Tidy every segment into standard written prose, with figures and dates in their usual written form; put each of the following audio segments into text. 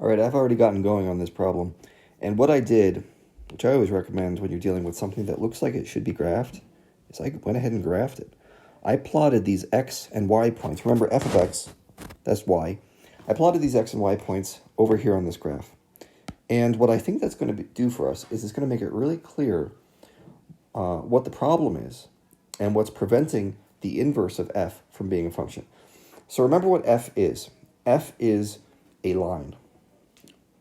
All right, I've already gotten going on this problem. And what I did, which I always recommend when you're dealing with something that looks like it should be graphed, is I went ahead and graphed it. I plotted these x and y points. Remember, f of x, that's y. I plotted these x and y points over here on this graph. And what I think that's going to do for us is it's going to make it really clear what the problem is and what's preventing the inverse of f from being a function. So remember what f is. F is a line,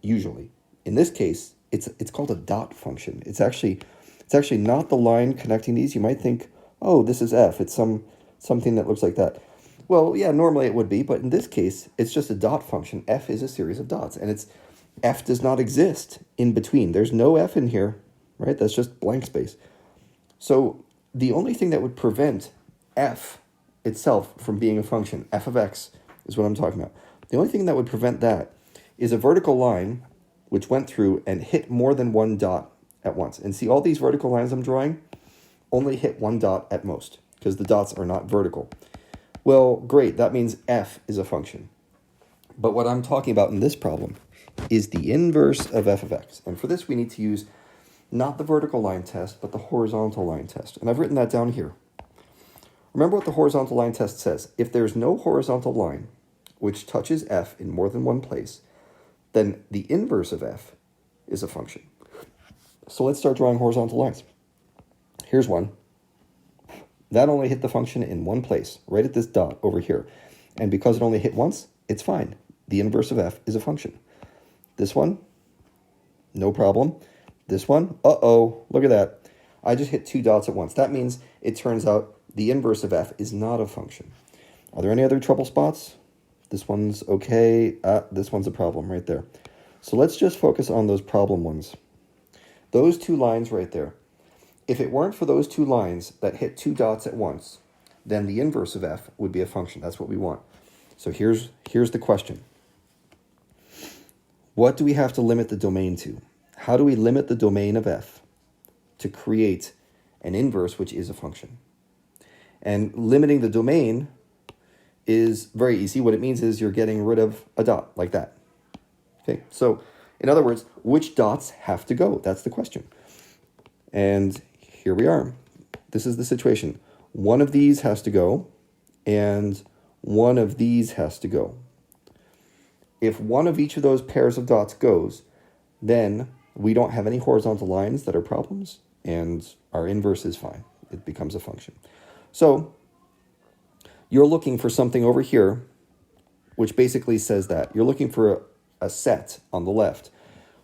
usually. In this case, it's called a dot function. It's actually not the line connecting these. You might think, oh, this is f. It's something that looks like that. Well, yeah, normally it would be, but in this case, it's just a dot function. F is a series of dots, and f does not exist in between. There's no f in here, right? That's just blank space. So the only thing that would prevent f itself from being a function, f of x, is what I'm talking about. The only thing that would prevent that is a vertical line which went through and hit more than one dot at once. And see, all these vertical lines I'm drawing only hit one dot at most because the dots are not vertical. Well, great, that means f is a function. But what I'm talking about in this problem is the inverse of f of x. And for this, we need to use not the vertical line test, but the horizontal line test. And I've written that down here. Remember what the horizontal line test says. If there's no horizontal line which touches f in more than one place, then the inverse of f is a function. So let's start drawing horizontal lines. Here's one. That only hit the function in one place, right at this dot over here. And because it only hit once, it's fine. The inverse of f is a function. This one, no problem. This one, uh-oh, look at that. I just hit two dots at once. That means it turns out the inverse of f is not a function. Are there any other trouble spots? This one's okay. This one's a problem right there. So let's just focus on those problem ones. Those two lines right there. If it weren't for those two lines that hit two dots at once, then the inverse of f would be a function. That's what we want. So here's the question. What do we have to limit the domain to? How do we limit the domain of f to create an inverse which is a function? And limiting the domain is very easy. What it means is you're getting rid of a dot like that. Okay, so in other words, which dots have to go? That's the question. And here we are. This is the situation. One of these has to go, and one of these has to go. If one of each of those pairs of dots goes, then we don't have any horizontal lines that are problems, and our inverse is fine. It becomes a function. So you're looking for something over here, which basically says that. You're looking for a set on the left,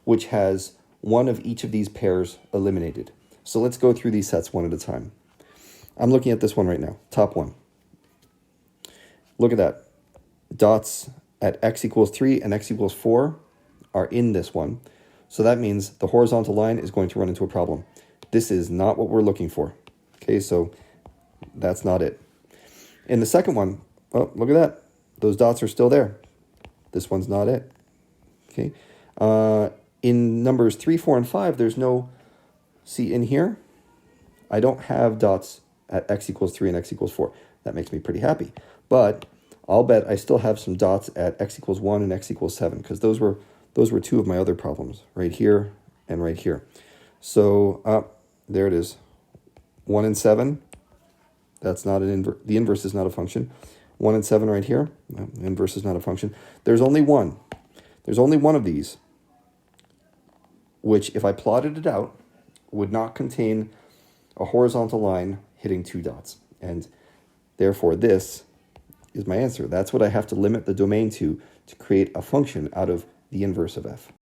which has one of each of these pairs eliminated. So let's go through these sets one at a time. I'm looking at this one right now, top one. Look at that. Dots at x equals 3 and x equals 4 are in this one. So that means the horizontal line is going to run into a problem. This is not what we're looking for. Okay, so that's not it. In the second one, oh, look at that. Those dots are still there. This one's not it. Okay. In numbers 3, 4, and 5, there's no, see in here, I don't have dots at x equals 3 and x equals 4. That makes me pretty happy. But I'll bet I still have some dots at x equals 1 and x equals 7, because those were two of my other problems, right here and right here. So there it is. 1 and 7. That's not the inverse is not a function. 1 and 7 right here. No, the inverse is not a function. There's only one. There's only one of these, which if I plotted it out, would not contain a horizontal line hitting two dots. And therefore, this is my answer. That's what I have to limit the domain to create a function out of the inverse of f.